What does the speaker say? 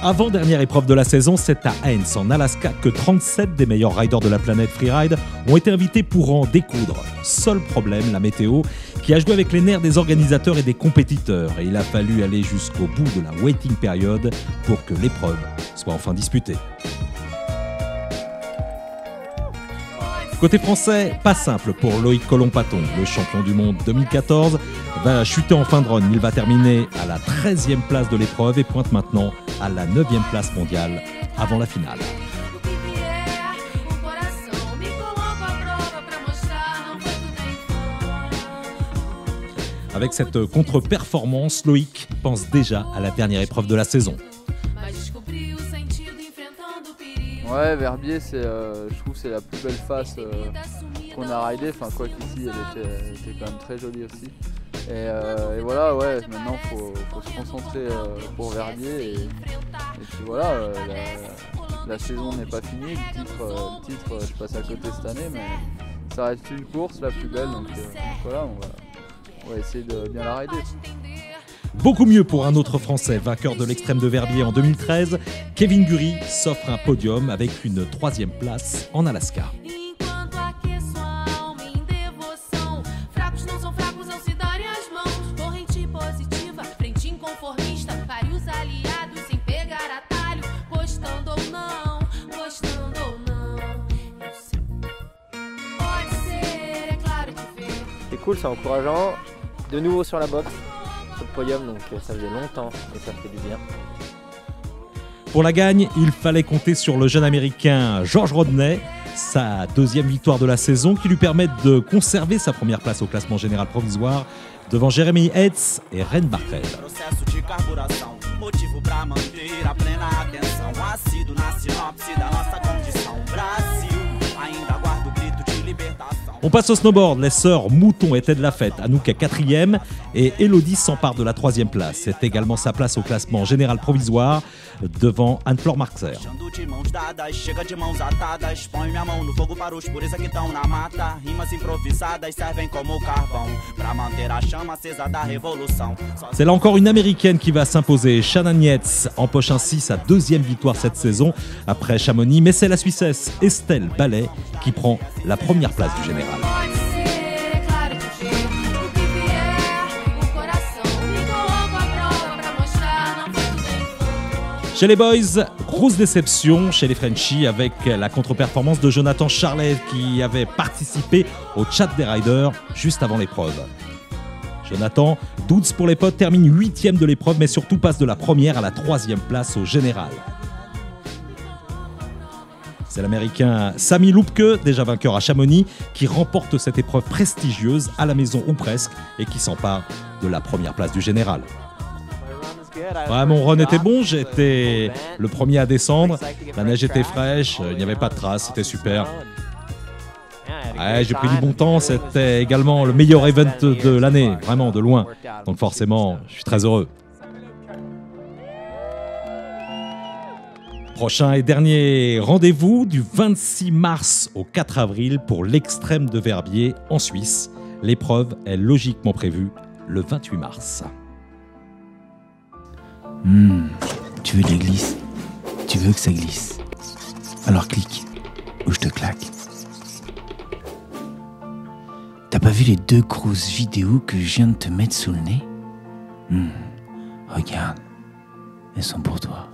Avant-dernière épreuve de la saison, c'est à Haines, en Alaska, que 37 des meilleurs riders de la planète Freeride ont été invités pour en découdre. Seul problème, la météo, qui a joué avec les nerfs des organisateurs et des compétiteurs. Et il a fallu aller jusqu'au bout de la waiting period pour que l'épreuve soit enfin disputée. Côté français, pas simple pour Loïc Colomb-Paton. Le champion du monde 2014 va chuter en fin de run. Il va terminer à la 13e place de l'épreuve et pointe maintenant à la 9e place mondiale avant la finale. Avec cette contre-performance, Loïc pense déjà à la dernière épreuve de la saison. Ouais, Verbier, je trouve que c'est la plus belle face qu'on a ridée. Enfin, quoi qu'ici, elle était quand même très jolie aussi. Et voilà, ouais, maintenant faut se concentrer pour Verbier. Et puis voilà, la saison n'est pas finie. Le titre, je passe à côté cette année, mais ça reste une course la plus belle. Donc voilà, on va essayer de bien la rider. Beaucoup mieux pour un autre Français, vainqueur de l'Extrême de Verbier en 2013. Kevin Gury s'offre un podium avec une 3e place en Alaska. C'est cool, c'est encourageant. De nouveau sur la boxe. Le podium, donc ça faisait longtemps et ça fait du bien. Pour la gagne, il fallait compter sur le jeune américain George Rodney, sa 2e victoire de la saison qui lui permet de conserver sa première place au classement général provisoire devant Jeremy Hetz et Ren Barclay. On passe au snowboard, les sœurs Mouton étaient de la fête. Anouk est 4e et Elodie s'empare de la 3e place. C'est également sa place au classement général provisoire devant Anne-Fleur Marxer. C'est là encore une américaine qui va s'imposer. Shannon Yates empoche ainsi sa 2e victoire cette saison après Chamonix, mais c'est la Suissesse Estelle Ballet qui prend la première place du général. Chez les boys, grosse déception chez les Frenchies avec la contre-performance de Jonathan Charlet qui avait participé au chat des riders juste avant l'épreuve. Jonathan, Douds pour les potes, termine 8e de l'épreuve mais surtout passe de la 1re à la 3e place au général. C'est l'américain Sami Lubke, déjà vainqueur à Chamonix, qui remporte cette épreuve prestigieuse à la maison ou presque et qui s'empare de la 1re place du général. Ouais, mon run était bon, j'étais le premier à descendre, la neige était fraîche, il n'y avait pas de traces, c'était super. Ouais, j'ai pris du bon temps, c'était également le meilleur event de l'année, vraiment de loin. Donc forcément, je suis très heureux. Prochain et dernier rendez-vous du 26 mars au 4 avril pour l'Extrême de Verbier en Suisse. L'épreuve est logiquement prévue le 28 mars. Tu veux de la glisse? Tu veux que ça glisse? Alors clique ou je te claque. T'as pas vu les 2 grosses vidéos que je viens de te mettre sous le nez? Regarde, elles sont pour toi.